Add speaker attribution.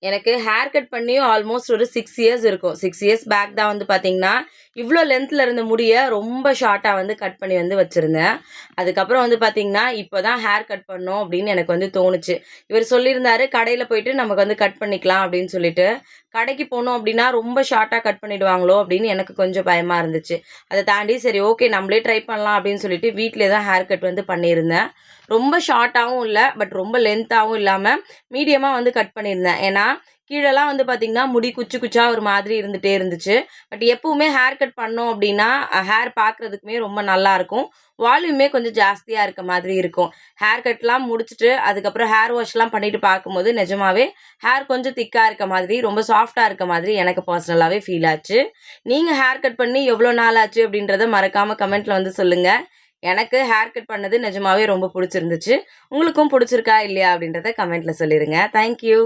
Speaker 1: எனக்கு hair cut பண்ணியும் almost ஒரு 6 இயர்ஸ் இருக்கும். 6 இயர்ஸ் பேக் தான் வந்து பார்த்தீங்கன்னா, இவ்ளோ லென்த்ல இருந்த முடிய ரொம்ப ஷார்ட்டா வந்து கட் பண்ணி வந்து வச்சிருந்தேன். அதுக்கப்புறம் வந்து பார்த்தீங்கன்னா, இப்போ தான் ஹேர் கட் பண்ணணும் அப்படின்னு எனக்கு வந்து தோணுச்சு. இவர் சொல்லியிருந்தாரு, கடையில போயிட்டு நமக்கு வந்து கட் பண்ணிக்கலாம் அப்படின்னு சொல்லிட்டு. கடைக்கு போனோம் அப்படின்னா, ரொம்ப ஷார்ட்டா கட் பண்ணிடுவாங்களோ அப்படின்னு எனக்கு கொஞ்சம் பயமா இருந்துச்சு. அத தாண்டி சரி ஓகே நம்மளே ட்ரை பண்ணலாம் அப்படின்னு சொல்லிட்டு வீட்லயே தான் ஹேர் கட் வந்து பண்ணியிருந்தேன். ரொம்ப ஷார்ட்டாவும் இல்ல, பட் ரொம்ப லென்த்தாவும் இல்லாம மீடியமா வந்து கட் பண்ணியிருந்தேன். ஏன்னா, கீழலாம் வந்து பார்த்தீங்கன்னா, முடி குச்சி குச்சா ஒரு மாதிரி இருந்துட்டே இருந்துச்சு. பட் எப்பவுமே ஹேர் கட் பண்ணோம் அப்டின்னா, ஹேர் பார்க்குறதுக்குமே ரொம்ப நல்லாருக்கும். வால்யூமே கொஞ்சம் ஜாஸ்தியா இருக்க மாதிரி இருக்கும். ஹேர் கட்லாம் முடிச்சுட்டு, அதுக்கப்புறம் ஹேர் வாஷ்லாம் பண்ணிட்டு பார்க்கும்போது, நிஜமாவே ஹேர் கொஞ்சம் திக்கா இருக்க மாதிரி, ரொம்ப சாஃப்ட்டா இருக்க மாதிரி எனக்கு பர்சனலாவே ஃபீல் ஆச்சு. நீங்க ஹேர் கட் பண்ணி எவ்வளோ நாள் ஆச்சு அப்டின்றத மறக்காம கமெண்ட்ல வந்து சொல்லுங்க. எனக்கு ஹேர் கட் பண்ணது நிஜமாவே ரொம்ப புடிச்சிருந்துச்சு. உங்களுக்கும் புடிச்சிருக்கா இல்லையா? அப்டின்றத கமெண்ட்ல சொல்லிருங்க. Thank you.